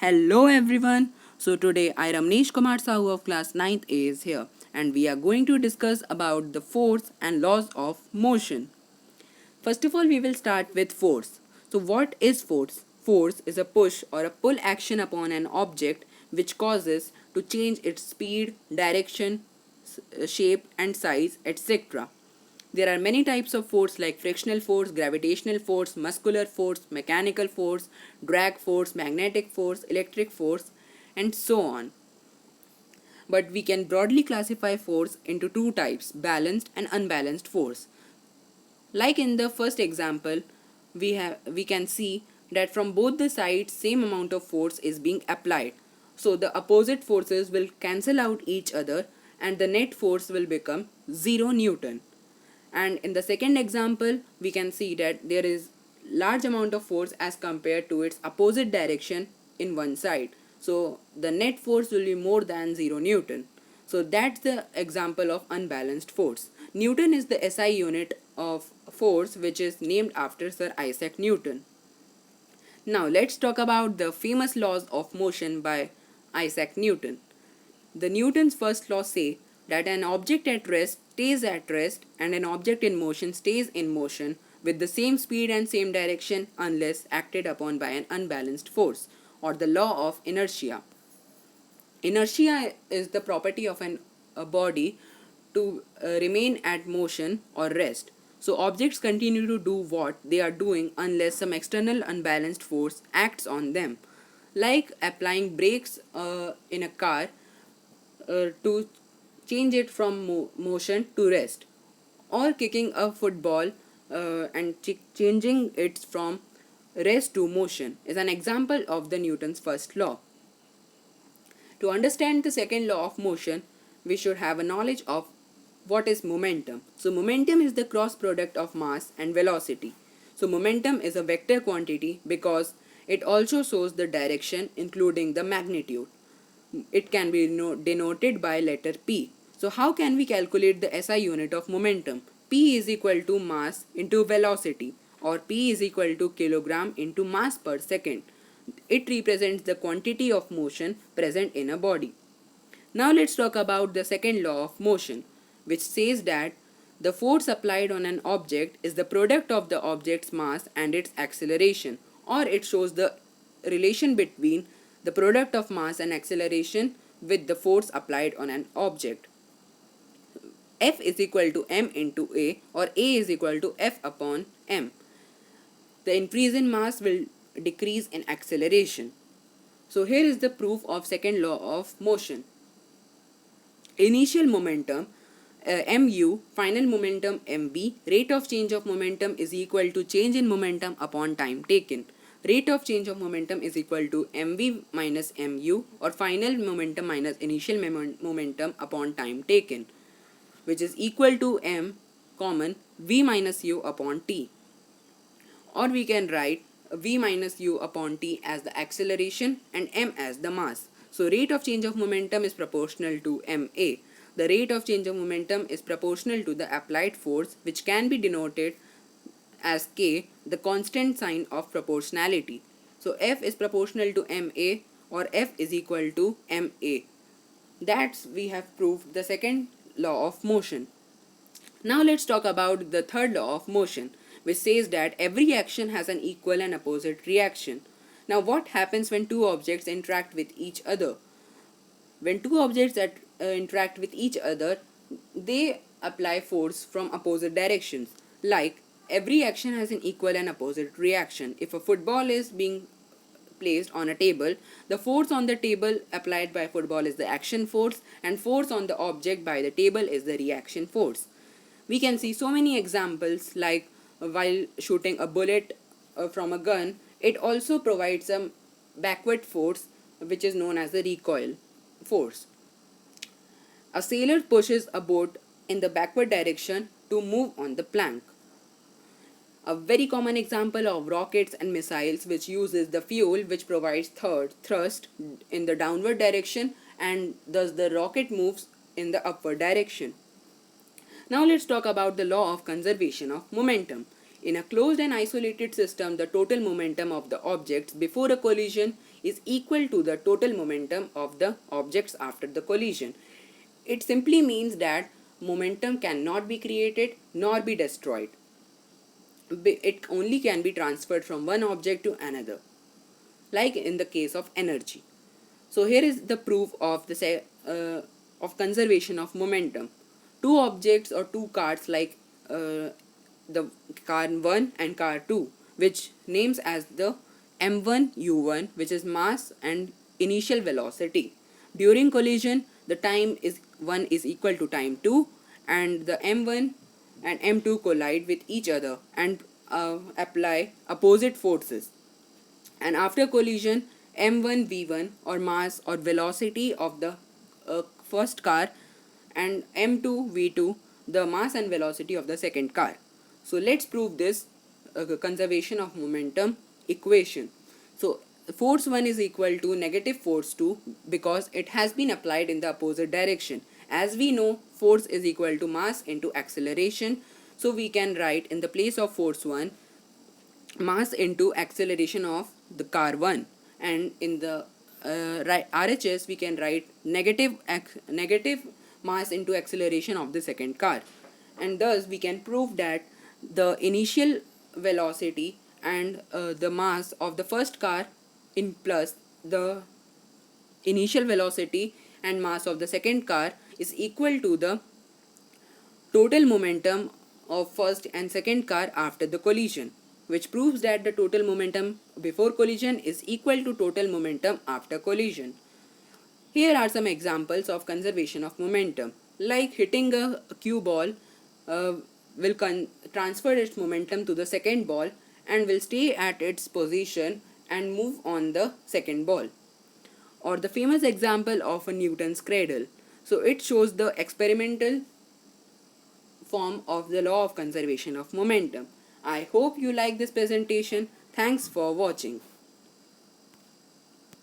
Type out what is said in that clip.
Hello everyone. So today I Ramnesh Kumar Sahu of class 9th A is here and we are going to discuss about the force and laws of motion. First of all we will start with force. So what is force? Force is a push or a pull action upon an object which causes to change its speed, direction, shape and size etc. There are many types of force like frictional force, gravitational force, muscular force, mechanical force, drag force, magnetic force, electric force, and so on. But we can broadly classify force into two types, balanced and unbalanced force. Like in the first example, we can see that from both the sides same amount of force is being applied. So the opposite forces will cancel out each other and the net force will become 0 Newton. And in the second example we can see that there is large amount of force as compared to its opposite direction in one side, so the net force will be more than 0 Newton. So that's the example of unbalanced force. Newton is the SI unit of force which is named after Sir Isaac Newton. Now let's talk about the famous laws of motion by Isaac Newton. The Newton's first law say that an object at rest stays at rest and an object in motion stays in motion with the same speed and same direction unless acted upon by an unbalanced force, or the law of inertia. Inertia is the property of a body to remain at motion or rest. So objects continue to do what they are doing unless some external unbalanced force acts on them, like applying brakes in a car to change it from motion to rest, or kicking a football and changing it from rest to motion is an example of the Newton's first law. To understand the second law of motion, we should have a knowledge of what is momentum. So momentum is the cross product of mass and velocity. So momentum is a vector quantity because it also shows the direction including the magnitude. It can be denoted by letter P. So how can we calculate the SI unit of momentum? P is equal to mass into velocity, or P is equal to kilogram into mass per second. It represents the quantity of motion present in a body. Now let's talk about the second law of motion, which says that the force applied on an object is the product of the object's mass and its acceleration, or it shows the relation between the product of mass and acceleration with the force applied on an object. F is equal to m into A, or A is equal to F upon m. The increase in mass will decrease in acceleration. So here is the proof of second law of motion. Initial momentum mu, final momentum mv, rate of change of momentum is equal to change in momentum upon time taken. Rate of change of momentum is equal to mv minus mu, or final momentum minus initial momentum upon time taken, which is equal to m common v minus u upon t. Or we can write v minus u upon t as the acceleration and m as the mass. So rate of change of momentum is proportional to ma. The rate of change of momentum is proportional to the applied force, which can be denoted as k, the constant sign of proportionality. So F is proportional to ma, or F is equal to ma. That's we have proved the second law of motion. Now let's talk about the third law of motion, which says that every action has an equal and opposite reaction. Now what happens when two objects interact with each other? When two objects interact with each other, they apply force from opposite directions. Like every action has an equal and opposite reaction. If a football is being placed on a table, the force on the table applied by football is the action force, and force on the object by the table is the reaction force. We can see so many examples, like while shooting a bullet from a gun, it also provides some backward force which is known as the recoil force. A sailor pushes a boat in the backward direction to move on the plank. A very common example of rockets and missiles which uses the fuel which provides thrust in the downward direction, and thus the rocket moves in the upward direction. Now let's talk about the law of conservation of momentum. In a closed and isolated system, the total momentum of the objects before a collision is equal to the total momentum of the objects after the collision. It simply means that momentum cannot be created nor be destroyed. It only can be transferred from one object to another, like in the case of energy. So here is the proof of of conservation of momentum. Two objects or two cars like the car 1 and car 2, which names as the m1 u1, which is mass and initial velocity. During collision, the time is 1 is equal to time 2, and the m1 and m2 collide with each other and apply opposite forces. And after collision, m1 v1 or mass or velocity of the first car, and m2 v2 the mass and velocity of the second car. So let's prove this conservation of momentum equation. So force 1 is equal to negative force 2 because it has been applied in the opposite direction. As we know, force is equal to mass into acceleration. So we can write in the place of force 1 mass into acceleration of the car 1, and in the RHS we can write negative mass into acceleration of the second car, and thus we can prove that the initial velocity and the mass of the first car in plus the initial velocity and mass of the second car is equal to the total momentum of first and second car after the collision, which proves that the total momentum before collision is equal to total momentum after collision. Here are some examples of conservation of momentum. Like hitting a cue ball uh, will transfer its momentum to the second ball and will stay at its position and move on the second ball. Or the famous example of a Newton's cradle. So it shows the experimental form of the law of conservation of momentum. I hope you like this presentation. Thanks for watching.